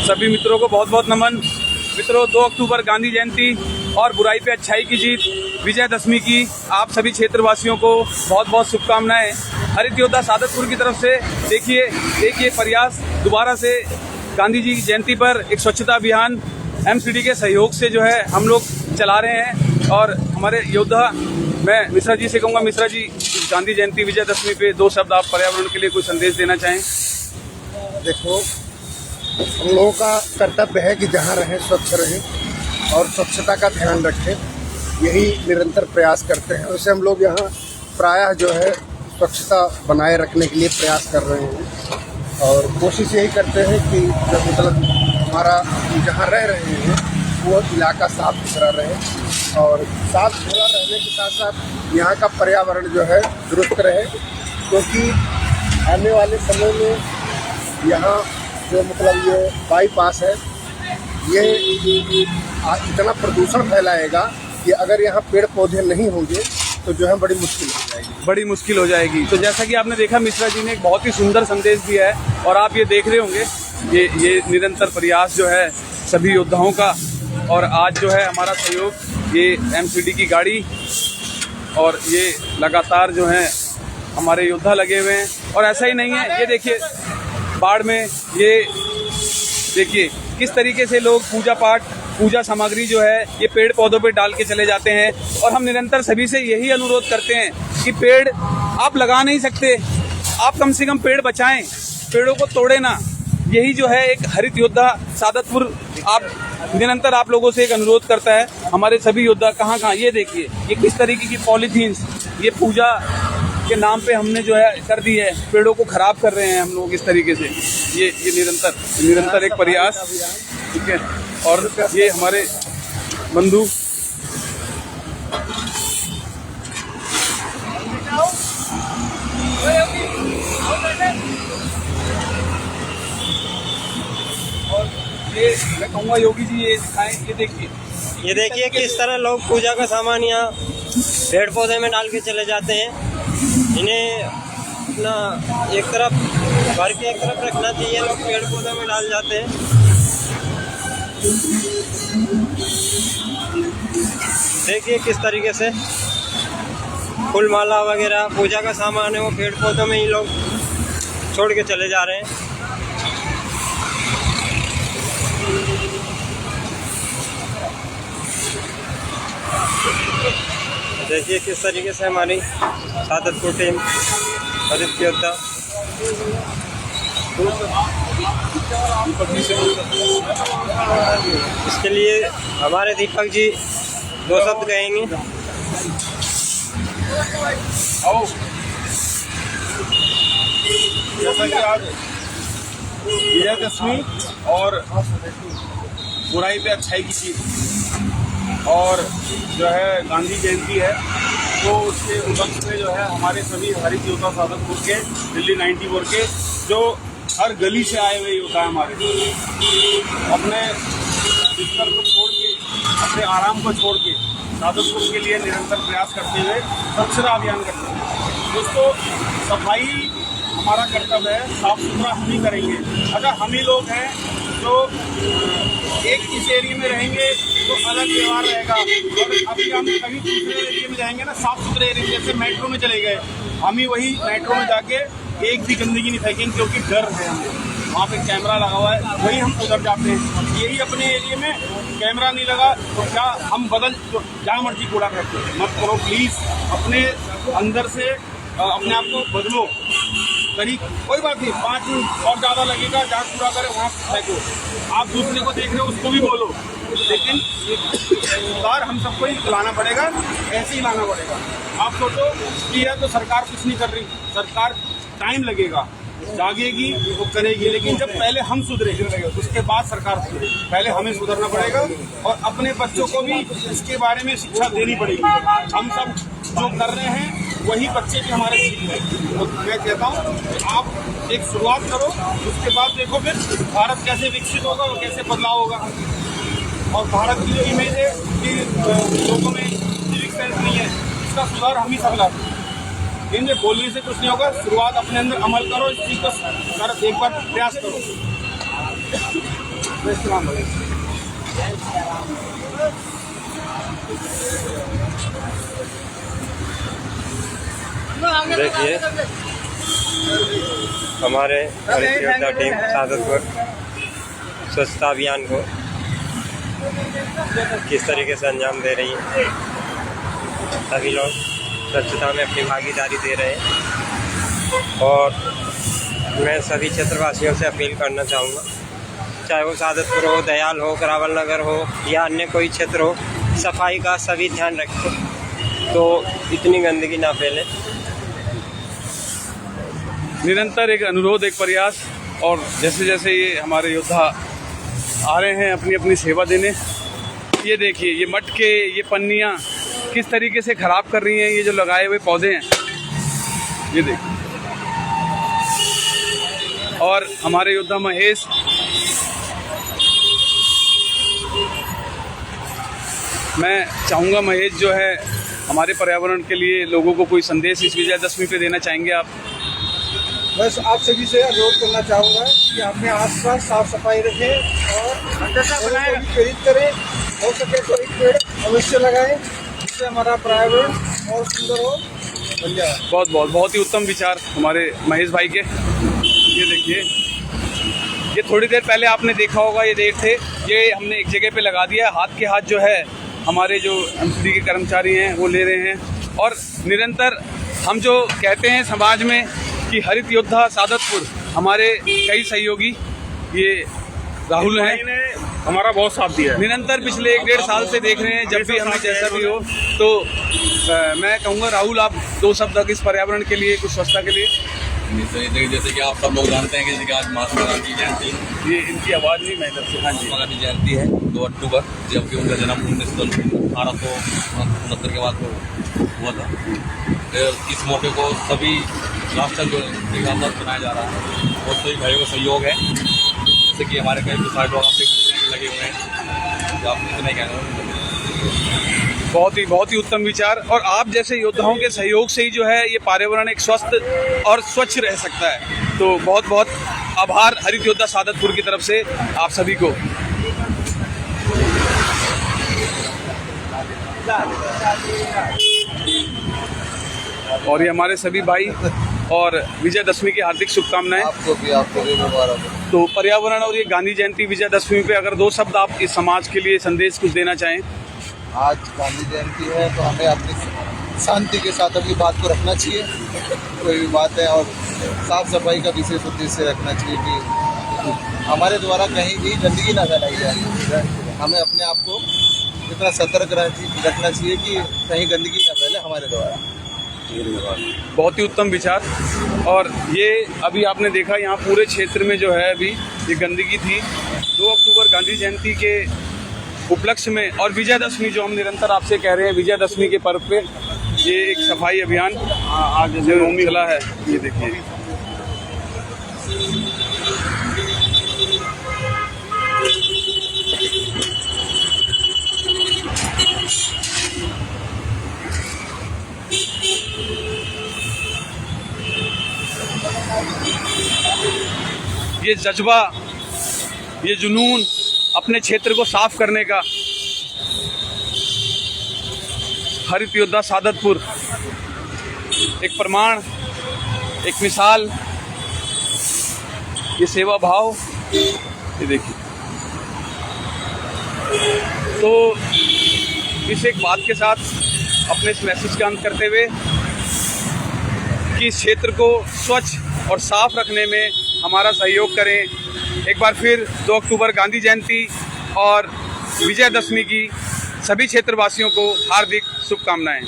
सभी मित्रों को बहुत बहुत नमन। मित्रों, 2 अक्टूबर गांधी जयंती और बुराई पे अच्छाई की जीत, विजयदशमी की आप सभी क्षेत्रवासियों को बहुत बहुत शुभकामनाएं। हरित योद्धा सादतपुर की तरफ से देखिए एक ये प्रयास दोबारा से गांधी जी की जयंती पर एक स्वच्छता अभियान एमसीडी के सहयोग से जो है हम लोग चला रहे हैं। और हमारे योद्धा, मैं मिश्रा जी से कहूँगा, मिश्रा जी गांधी जयंती विजयदशमी पे 2 शब्द आप पर्यावरण के लिए कोई संदेश देना चाहें। देखो, हम लोगों का कर्तव्य है कि जहाँ रहें स्वच्छ रहें और स्वच्छता का ध्यान रखें, यही निरंतर प्रयास करते हैं। वैसे हम लोग यहाँ प्रायः जो है स्वच्छता बनाए रखने के लिए प्रयास कर रहे हैं और कोशिश यही करते हैं कि जो मतलब हमारा जहाँ रह रहे हैं वो इलाका साफ सुथरा रहे और साफ सुथरा रहने के साथ साथ यहाँ का पर्यावरण जो है दुरुस्त रहे, क्योंकि आने वाले समय में यहाँ जो मतलब ये बाईपास है ये इतना प्रदूषण फैलाएगा कि अगर यहाँ पेड़ पौधे नहीं होंगे तो जो है बड़ी मुश्किल हो जाएगी। तो जैसा कि आपने देखा, मिश्रा जी ने एक बहुत ही सुंदर संदेश दिया है और आप ये देख रहे होंगे ये निरंतर प्रयास जो है सभी योद्धाओं का। और आज जो है हमारा सहयोग ये एमसीडी की गाड़ी और ये लगातार जो है हमारे योद्धा लगे हुए हैं। और ऐसा ही नहीं है, ये देखिए बाढ़ में ये देखिए किस तरीके से लोग पूजा पाठ, पूजा सामग्री जो है ये पेड़ पौधों पे डाल के चले जाते हैं। और हम निरंतर सभी से यही अनुरोध करते हैं कि पेड़ आप लगा नहीं सकते, आप कम से कम पेड़ बचाएं, पेड़ों को तोड़े ना। यही जो है एक हरित योद्धा सादतपुर आप निरंतर आप लोगों से एक अनुरोध करता है। हमारे सभी योद्धा कहाँ ये देखिए ये किस तरीके की पॉलीथीन्स ये पूजा के नाम पे हमने जो है कर दी है, पेड़ों को खराब कर रहे हैं हम लोग इस तरीके से। ये निरंतर एक प्रयास, ठीक है। और ये हमारे बंधु और ये मैं कहूँगा योगी जी ये दिखाएं, ये देखिए किस तरह लोग पूजा का सामान यहाँ पेड़ पौधे में डाल के चले जाते हैं। इन्हें अपना एक तरफ घर के एक तरफ रखना चाहिए, लोग पेड़ पौधे में डाल जाते हैं। देखिए किस तरीके से फूल माला वगैरह पूजा का सामान है वो पेड़ पौधों में ही लोग छोड़ के चले जा रहे हैं। देखिए किस तरीके से हमारी सादतपुर टीम हरित योद्धा इसके लिए हमारे दीपक जी 2 शब्द कहेंगे। जैसा कि आज विजयदशमी और बुराई पे अच्छाई की जीत और जो है गांधी जयंती है, तो उसके उपलक्ष्य में जो है हमारे सभी हरित योद्धा सादतपुर के दिल्ली 94 के जो हर गली से आए हुए योद्धा हमारे अपने बिस्तर को छोड़ के, अपने आराम को छोड़ के सादतपुर के लिए निरंतर प्रयास करते हुए स्वच्छता अभियान करते हैं। दोस्तों, सफाई हमारा कर्तव्य है, साफ सुथरा हम ही करेंगे। अगर हम ही लोग हैं जो एक इस एरिया में रहेंगे तो अलग व्यवहार रहेगा, और अभी हम कहीं दूसरे एरिया में जाएंगे ना, साफ सुथरे एरिया, जैसे मेट्रो में चले गए, हम ही वही मेट्रो में जाके एक भी गंदगी नहीं फेंकेंगे क्योंकि डर है हमें, वहाँ पे कैमरा लगा हुआ है, वही हम उधर जाते हैं। यही अपने एरिया में कैमरा नहीं लगा तो क्या हम जहाँ मर्जी कूड़ा फेंकते हैं, मत करो प्लीज़। अपने अंदर से अपने आप को बदलो। करीब कोई बात नहीं, 5 मिनट और ज़्यादा लगेगा, जहाँ कूड़ा करे वहाँ फेंको। आप दूसरे को देख रहे हो उसको भी बोलो, लेकिन सुधार हम सबको ही लाना पड़ेगा, ऐसे ही लाना पड़ेगा। आप सोचो कि यह तो सरकार कुछ नहीं कर रही, सरकार टाइम लगेगा, जागेगी वो करेगी, लेकिन जब पहले हम सुधरे उसके बाद सरकार सुधरे। पहले हमें सुधरना पड़ेगा और अपने बच्चों को भी इसके बारे में शिक्षा देनी पड़ेगी। हम सब जो कर रहे हैं वही बच्चे भी हमारे सीख रहे हैं। तो मैं कहता हूँ कि आप एक शुरुआत करो, उसके बाद देखो फिर भारत कैसे विकसित होगा और कैसे बदलाव होगा। और भारत की जो इमेज है कि लोगों में सिविक सेंस नहीं है, इसका सुधार हम ही सब लाते हैं। इनमें बोलने से कुछ नहीं होगा, शुरुआत अपने अंदर अमल करो, इस चीज़ को एक बार प्रयास करो। देखिए हमारे हरित योद्धा टीम सादतपुर स्वच्छता अभियान को किस तरीके से अंजाम दे रही है। सभी लोग स्वच्छता में अपनी भागीदारी दे रहे हैं और मैं सभी क्षेत्रवासियों से अपील करना चाहूँगा, चाहे वो सादतपुर हो, दयाल हो, करावल नगर हो या अन्य कोई क्षेत्र हो, सफाई का सभी ध्यान रखें तो इतनी गंदगी ना फैले। निरंतर एक अनुरोध, एक प्रयास, और जैसे जैसे ये हमारे योद्धा आ रहे हैं अपनी अपनी सेवा देने, ये देखिए ये मटके, ये पन्नियाँ किस तरीके से ख़राब कर रही हैं। ये जो लगाए हुए पौधे हैं ये देखिए, और हमारे योद्धा महेश मैं चाहूँगा, महेश जो है हमारे पर्यावरण के लिए लोगों को कोई संदेश इस विजयदशमी पे देना चाहेंगे आप? बस आप सभी से अनुरोध करना चाहूँगा कि अपने आसपास साफ सफाई रखें और लोगों को प्रेरित करें। हो सके तो एक पेड़ अवश्य लगाएं, जिससे हमारा पर्यावरण और सुंदर हो। धन्यवाद। बहुत बहुत बहुत ही उत्तम विचार हमारे महेश भाई के। ये देखिए, ये थोड़ी देर पहले आपने देखा होगा, ये देर थे, ये हमने एक जगह पे लगा दिया। हाथ के हाथ जो है हमारे जो एमसीडी के कर्मचारी हैं वो ले रहे हैं। और निरंतर हम जो कहते हैं समाज में कि हरित योद्धा सादतपुर, हमारे कई सहयोगी, ये राहुल हैं, हमारा बहुत साथ दिया है। निरंतर पिछले 1-1.5 साल से देख रहे हैं। जब भी हमें जैसा भी हो तो मैं कहूँगा राहुल, आप 2 शब्द इस पर्यावरण के लिए, कुछ स्वच्छता के लिए। जैसे कि आप सब लोग जानते हैं कि आज महात्मा गांधी जयंती, ये इनकी आवाज़ नहीं, मैं इधर से। हाँ जी, महात्मा गांधी जयंती है 2 अक्टूबर, जबकि उनका जन्म 1869 के बाद हुआ था। इस मौके को सभी राष्ट्र जो मनाया जा रहा है और सभी भाइयों का सहयोग है। जैसे कि हमारे कई साइड लगे हुए हैं, जो आप इतना ही कहना। बहुत ही उत्तम विचार, और आप जैसे योद्धाओं के सहयोग से ही जो है ये पर्यावरण एक स्वस्थ और स्वच्छ रह सकता है। तो बहुत बहुत आभार हरित योद्धा सादतपुर की तरफ से आप सभी को। और ये हमारे सभी भाई, और विजयदशमी की हार्दिक शुभकामनाएं। आपको भी मुबारक। तो पर्यावरण और ये गांधी जयंती विजयदशमी पे अगर 2 शब्द आप इस समाज के लिए संदेश कुछ देना चाहें। आज गांधी जयंती है तो हमें अपनी शांति के साथ अपनी बात को रखना चाहिए, कोई भी बात है, और साफ सफाई का विशेष उद्देश्य रखना चाहिए कि हमारे द्वारा कहीं भी गंदगी ना फैलाई जाए। हमें अपने आप को इतना सतर्क रखना चाहिए कि कहीं गंदगी ना फैले हमारे द्वारा। बहुत ही उत्तम विचार। और ये अभी आपने देखा यहाँ पूरे क्षेत्र में जो है अभी ये गंदगी थी। 2 अक्टूबर गांधी जयंती के उपलक्ष्य में और विजयदशमी, जो हम निरंतर आपसे कह रहे हैं, विजयदशमी के पर्व पे ये एक सफाई अभियान आज जो चला है। ये देखिए, ये जज्बा, ये जुनून अपने क्षेत्र को साफ करने का, हरित योद्धा सादतपुर एक प्रमाण, एक मिसाल, ये सेवा भाव, ये देखिए। तो इस एक बात के साथ अपने इस मैसेज का अंत करते हुए कि इस क्षेत्र को स्वच्छ और साफ रखने में हमारा सहयोग करें। एक बार फिर 2 अक्टूबर गांधी जयंती और विजयदशमी की सभी क्षेत्रवासियों को हार्दिक शुभकामनाएं।